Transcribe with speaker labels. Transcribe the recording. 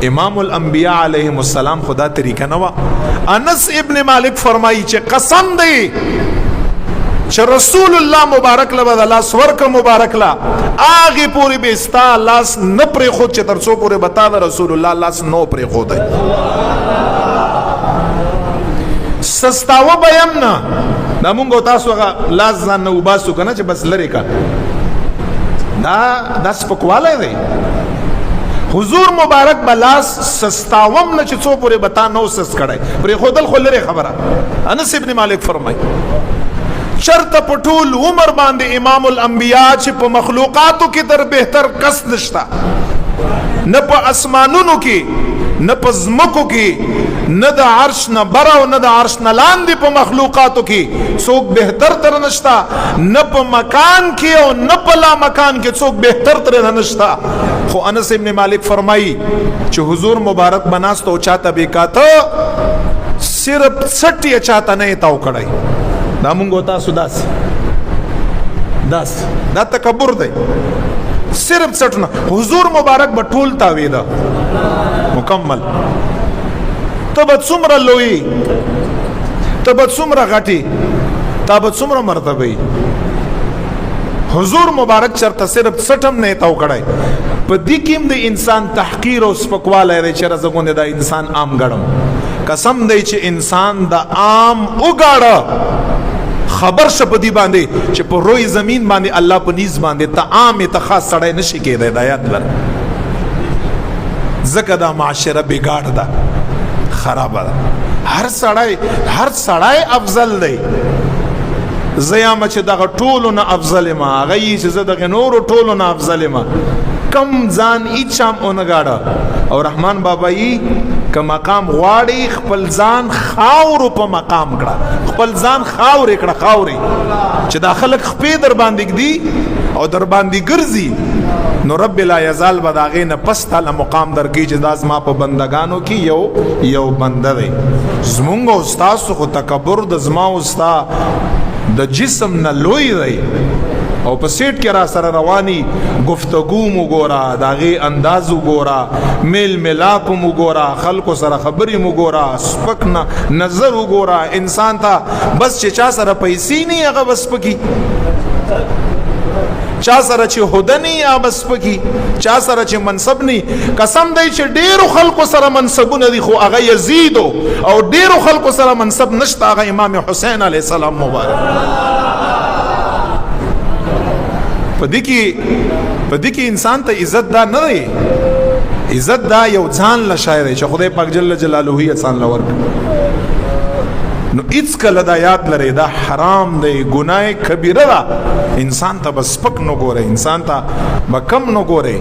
Speaker 1: امام الانبیاء علیہم السلام خدا طریقہ نوا. انس ابن مالک فرمائی چه قسم دی چه رسول اللہ مبارک لبا لاس ورک مبارک لا آگی پوری بیستا لاس نپری خود چه ترسو پوری بتا دا رسول اللہ لاس نو پری خود ہے. سستاو بیم نا دا مونگو تاسو اگا لاس زان نو باسو کنا چه بس لری کا دا سپکواله دی. حضور مبارک بلاس سستاوم نه چې څو پورې بتا نو سس کړای پرې خودل خلره خبره. انس ابن مالک فرمای چرته پټول عمر باندې امام الانبیاء چې په مخلوقاتو کې در بهتر کس نشتا، نه په اسمانونو کې نه په زمکو کې نه د عرش نه بره او نه د عرش نه لاندې په مخلوقاتو کې څوک بهتر تر نشتا، نه په مکان کې او نه په لا مکان کې څوک بهتر تر نشتا. خو انس ابن مالک فرمائی چې حضور مبارک بناست او چاته بیکاته صرف سټی چاته نه تاو کړای. دا مونږ تاسو داس دا تکبر دی. صرف سټونه حضور مبارک بټول تاوی دا مکمل. تب څومره لوی، تب څومره غټي، تب څومره مرتبه حضور مبارک چرته صرف سټم نه تاو کړای. په دې کې د انسان تحقیر او سپکواله لري چې رزګونه دا انسان عام غړم. قسم دی چې انسان د عام وګاړه خبر شپدی باندې چې په روی زمین باندې الله په نیز باندې ته عام ته خاص سړی نشي کېدای. هدایت لر زکه دا معاشره بګاړ ده، خراب ده. هر سړی افضل دی. زیامه چې دغه ټولو نه افضل ما هغه چې زه دغه نورو ټولو نه افضل ما کم ځان ایچام اونګاړه. او رحمان بابا یې که مقام غواړي خپل ځان خاورو په مقام کړه، خپل ځان خاورې کړه، خاورې چې دا خلک خپې در باندې ږدي او در باندې ګرځي نو رب لا یزال به د هغې نه پس تاله مقام درکوي چې دا زما په بندګانو کې یو بنده دی. زمونږ او ستاسو خو تکبر د زما او ستا د جسم نه لوی دی او په سیټ کې را سره رواني گفتگو مو ګورا، داغه انداز ګورا، میل ملاپ مو ګورا، خلکو سره خبرې مو ګورا، سپک نظر ګورا. انسان ته بس چې چا سره پیسې نه هغه بس پکی، چا سره چې هدنی یا بس پکی، چا سره چې منصب نی. قسم دی چې ډیرو خلکو سره منصبونه دي خو هغه یزیدو او ډیرو خلکو سره منصب نشته هغه امام حسین علیه السلام مبارک. پدې کې انسان ته عزت دا نه دی. عزت دا یو ځان له شاعر چې خدای پاک جل جلاله یې ځان لور. نو اڅ کله دا یاد لري دا حرام دی، ګناه کبیره ده. انسان ته بس پک نو ګوره، انسان ته بکم نو ګوره.